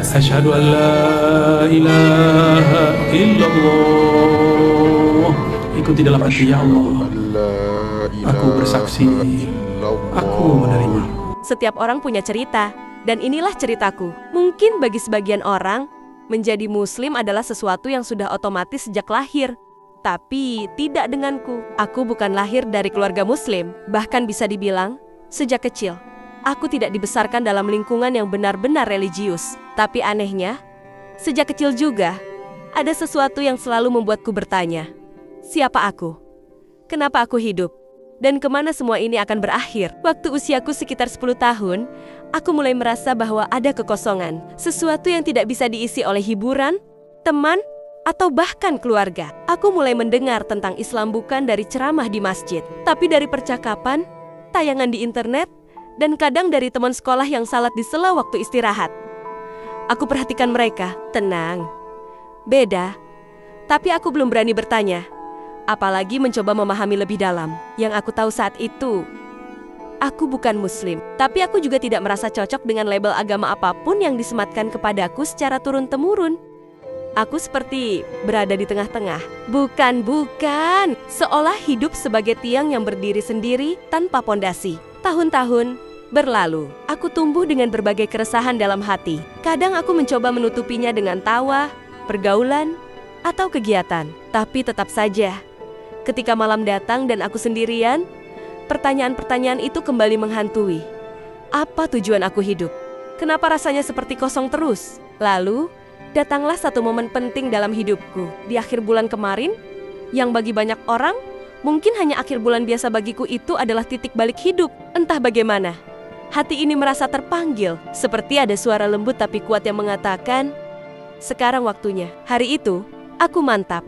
Asyhadu an la ilaha illallah. Ikuti dalam hati, ya Allah. Aku bersaksi, aku menerima. Setiap orang punya cerita, dan inilah ceritaku. Mungkin bagi sebagian orang, menjadi muslim adalah sesuatu yang sudah otomatis sejak lahir. Tapi tidak denganku. Aku bukan lahir dari keluarga muslim. Bahkan bisa dibilang, sejak kecil, aku tidak dibesarkan dalam lingkungan yang benar-benar religius. Tapi anehnya, sejak kecil juga, ada sesuatu yang selalu membuatku bertanya, siapa aku? Kenapa aku hidup? Dan kemana semua ini akan berakhir? Waktu usiaku sekitar 10 tahun, aku mulai merasa bahwa ada kekosongan. Sesuatu yang tidak bisa diisi oleh hiburan, teman, atau bahkan keluarga. Aku mulai mendengar tentang Islam bukan dari ceramah di masjid, tapi dari percakapan, tayangan di internet, dan kadang dari teman sekolah yang salat di sela waktu istirahat. Aku perhatikan mereka, tenang, beda, tapi aku belum berani bertanya, apalagi mencoba memahami lebih dalam. Yang aku tahu saat itu, aku bukan muslim, tapi aku juga tidak merasa cocok dengan label agama apapun yang disematkan kepadaku secara turun-temurun. Aku seperti berada di tengah-tengah. Bukan, seolah hidup sebagai tiang yang berdiri sendiri tanpa pondasi. Tahun-tahun berlalu, aku tumbuh dengan berbagai keresahan dalam hati. Kadang aku mencoba menutupinya dengan tawa, pergaulan, atau kegiatan. Tapi tetap saja, ketika malam datang dan aku sendirian, pertanyaan-pertanyaan itu kembali menghantui. Apa tujuan aku hidup? Kenapa rasanya seperti kosong terus? Lalu, datanglah satu momen penting dalam hidupku. Di akhir bulan kemarin, yang bagi banyak orang, mungkin hanya akhir bulan biasa bagiku itu adalah titik balik hidup. Entah bagaimana, hati ini merasa terpanggil. Seperti ada suara lembut tapi kuat yang mengatakan, sekarang waktunya. Hari itu, aku mantap.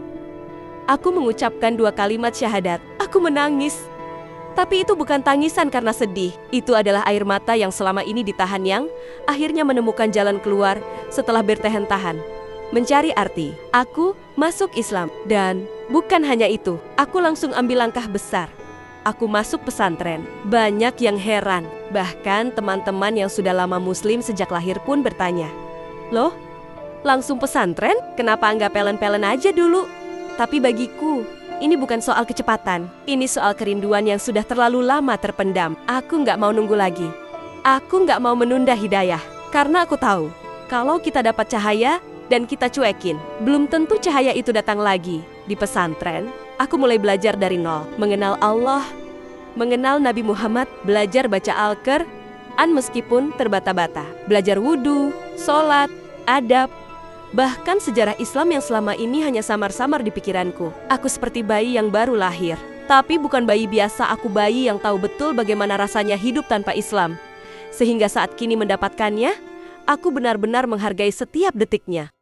Aku mengucapkan 2 kalimat syahadat. Aku menangis. Tapi itu bukan tangisan karena sedih. Itu adalah air mata yang selama ini ditahan yang akhirnya menemukan jalan keluar setelah bertahan-tahan. Mencari arti. Aku masuk Islam. Dan bukan hanya itu, aku langsung ambil langkah besar. Aku masuk pesantren. Banyak yang heran. Bahkan teman-teman yang sudah lama muslim sejak lahir pun bertanya, loh, langsung pesantren? Kenapa nggak pelen-pelen aja dulu? Tapi bagiku, ini bukan soal kecepatan. Ini soal kerinduan yang sudah terlalu lama terpendam. Aku nggak mau nunggu lagi. Aku nggak mau menunda hidayah. Karena aku tahu, kalau kita dapat cahaya dan kita cuekin, belum tentu cahaya itu datang lagi. Di pesantren, aku mulai belajar dari nol. Mengenal Allah, mengenal Nabi Muhammad, belajar baca Al-Quran meskipun terbata-bata. Belajar wudhu, sholat, adab, bahkan sejarah Islam yang selama ini hanya samar-samar di pikiranku. Aku seperti bayi yang baru lahir. Tapi bukan bayi biasa, aku bayi yang tahu betul bagaimana rasanya hidup tanpa Islam. Sehingga saat kini mendapatkannya, aku benar-benar menghargai setiap detiknya.